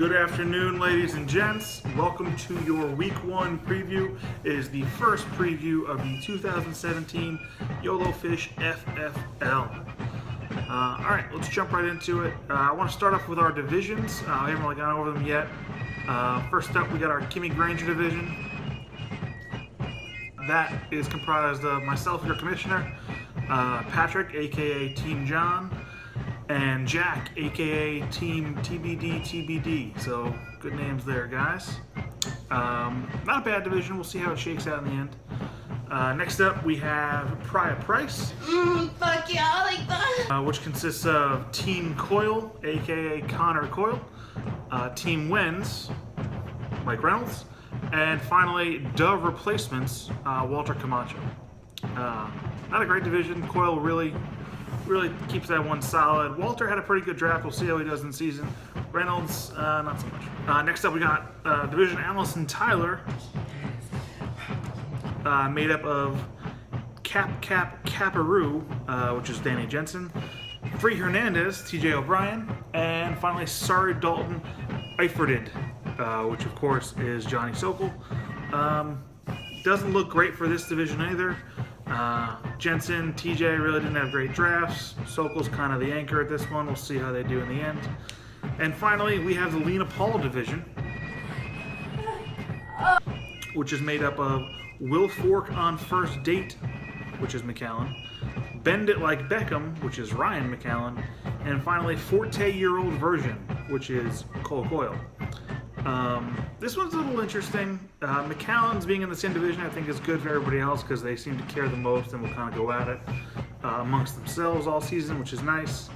Good afternoon, ladies and gents. Welcome to your Week 1 preview. It is the first preview of the 2017 YFFFL. Alright, let's jump right into it. I want to start off with our divisions. I haven't really gone over them yet. First up, we got our Kimmy Granger division. That is comprised of myself, your commissioner, Patrick, aka Team John, and Jack, aka Team TBD. So good names there, guys. Not a bad division. We'll see how it shakes out in the end. Next up, we have Priya Price. Fuck yeah, I like that. Which consists of Team Coyle, aka Connor Coyle, Team Wens, Mike Reynolds, and finally Dove Replacements, Walter Camacho. Not a great division. Coyle really keeps that one solid. Walter had a pretty good draft. We'll see how he does in season. Reynolds, not so much. Next up, we got division Allison Tyler, made up of Caparoo, which is Danny Jensen, Free Hernandez, TJ O'Brien, and finally Sorry Dalton Eiferdid, which of course is Johnny Sokol. Doesn't look great for this division either. Jensen, TJ really didn't have great drafts. Sokol's kind of the anchor at this one. We'll see how they do in the end. And finally, we have the Lena Paul division, which is made up of Will Fork on First Date, which is McAllen, Bend It Like Beckham, which is Ryan McAllen, and finally 40-year-old version, which is Cole Coyle. This one's a little interesting. McAllen's being in the same division I think is good for everybody else because they seem to care the most and will kind of go at it amongst themselves all season, which is nice.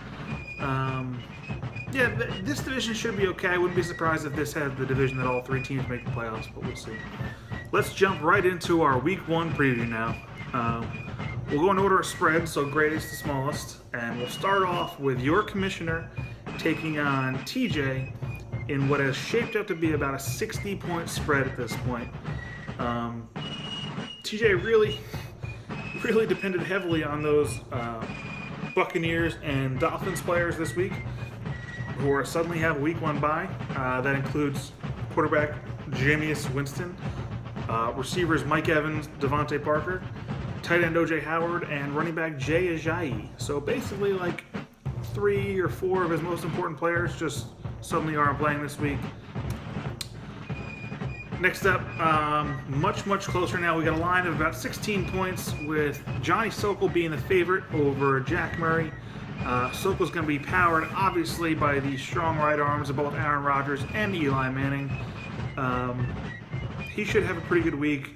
Yeah, this division should be okay. I wouldn't be surprised if this had the division that all three teams make the playoffs, but we'll see. Let's jump right into our Week 1 preview now. We'll go in order of spread, so greatest to smallest, and we'll start off with your commissioner taking on TJ in what has shaped up to be about a 60-point spread at this point. TJ really depended heavily on those Buccaneers and Dolphins players this week, who are suddenly have a Week 1 bye. That includes quarterback Jameis Winston, receivers Mike Evans, Devontae Parker, tight end O.J. Howard, and running back Jay Ajayi. So basically, like 3 or 4 of his most important players just suddenly aren't playing this week. Next up, much closer now. We got a line of about 16 points with Johnny Sokol being the favorite over Jack Murray. Sokol's going to be powered, obviously, by the strong right arms of both Aaron Rodgers and Eli Manning. He should have a pretty good week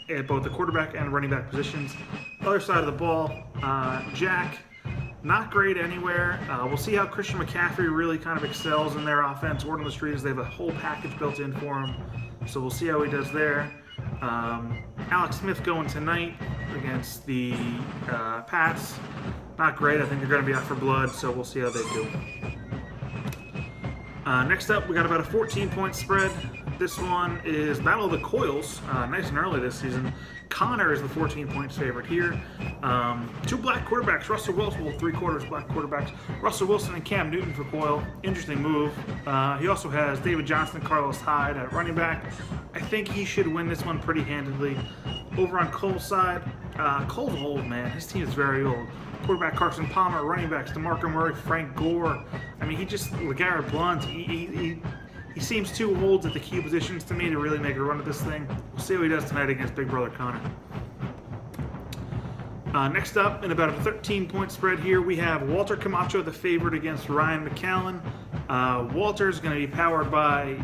at both the quarterback and running back positions. Other side of the ball, Jack, not great anywhere. We'll see how Christian McCaffrey really kind of excels in their offense. Word on the street is they have a whole package built in for him, so we'll see how he does there. Alex Smith going tonight against the Pats. Not great. I think they're going to be out for blood, so we'll see how they do. Next up, we got about a 14-point spread. This one is Battle of the Coils, nice and early this season. Connor is the 14-point favorite here. 2 black quarterbacks, Russell Wilson, well, 3/4 black quarterbacks. Russell Wilson and Cam Newton for Coyle. Interesting move. He also has David Johnson, Carlos Hyde at running back. I think he should win this one pretty handedly. Over on Cole's side, Cole's old, man. His team is very old. Quarterback Carson Palmer, running backs DeMarco Murray, Frank Gore. I mean, LeGarrette Blount, he seems too old at the key positions to me to really make a run at this thing. We'll see how he does tonight against Big Brother Connor. Next up, in about a 13-point spread here, we have Walter Camacho, the favorite against Ryan McAllen. Walter's going to be powered by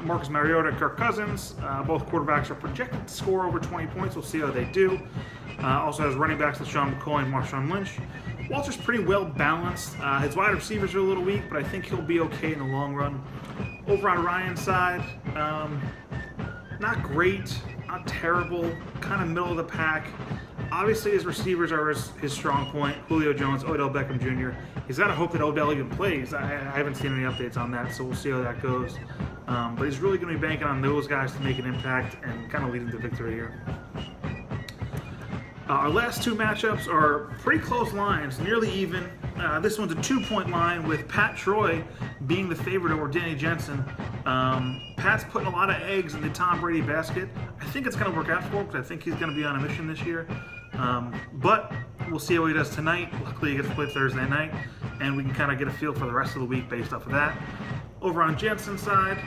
Marcus Mariota, Kirk Cousins. Both quarterbacks are projected to score over 20 points. We'll see how they do. Also has running backs LaShawn McCoy and Marshawn Lynch. Walter's pretty well balanced. His wide receivers are a little weak, but I think he'll be okay in the long run. Over on Ryan's side, not great, not terrible, kind of middle of the pack. Obviously, his receivers are his strong point. Julio Jones, Odell Beckham Jr. He's got to hope that Odell even plays. I haven't seen any updates on that, so we'll see how that goes. But he's really going to be banking on those guys to make an impact and kind of lead him to victory here. Our last 2 matchups are pretty close lines, nearly even. This one's a 2-point line with Pat Troy being the favorite over Danny Jensen. Pat's putting a lot of eggs in the Tom Brady basket. I think it's going to work out for him because I think he's going to be on a mission this year. But we'll see how he does tonight. Luckily, he gets to play Thursday night, and we can kind of get a feel for the rest of the week based off of that. Over on Jensen's side,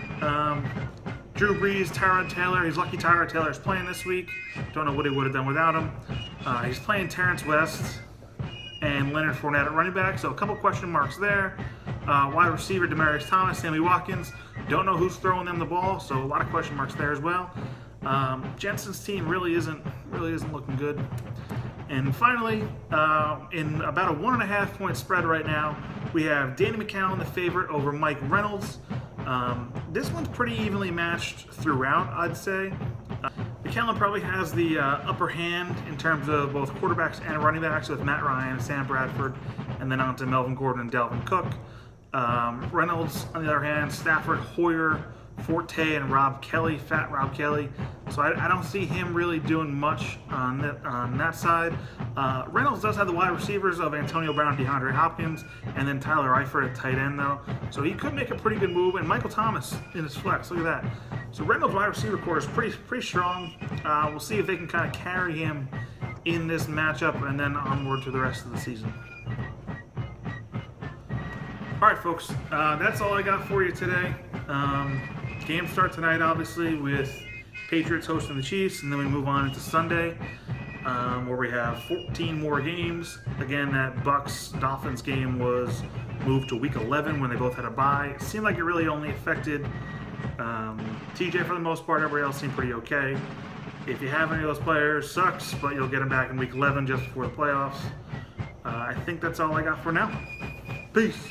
Drew Brees, Tyrod Taylor. He's lucky Tyrod Taylor's playing this week. Don't know what he would have done without him. He's playing Terrence West and Leonard Fournette at running back, so a couple question marks there. Wide receiver Demaryius Thomas, Sammy Watkins. Don't know who's throwing them the ball, so a lot of question marks there as well. Jensen's team really isn't looking good. And finally, in about a 1.5-point spread right now, we have Danny McCown, the favorite, over Mike Reynolds. This one's pretty evenly matched throughout, I'd say. McCown probably has the upper hand in terms of both quarterbacks and running backs with Matt Ryan, Sam Bradford, and then on to Melvin Gordon and Dalvin Cook. Reynolds, on the other hand, Stafford, Hoyer, Forte, and Rob Kelly, Fat Rob Kelly. So I don't see him really doing much on that side. Reynolds does have the wide receivers of Antonio Brown, DeAndre Hopkins, and then Tyler Eifert at tight end, though. So he could make a pretty good move. And Michael Thomas in his flex. Look at that. So Reynolds' wide receiver core is pretty strong. We'll see if they can kind of carry him in this matchup and then onward to the rest of the season. All right, folks. That's all I got for you today. Games start tonight, obviously, with Patriots hosting the Chiefs, and then we move on into Sunday, where we have 14 more games. Again, that Bucs-Dolphins game was moved to Week 11 when they both had a bye. It seemed like it really only affected TJ for the most part. Everybody else seemed pretty okay. If you have any of those players, sucks, but you'll get them back in Week 11 just before the playoffs. I think that's all I got for now. Peace.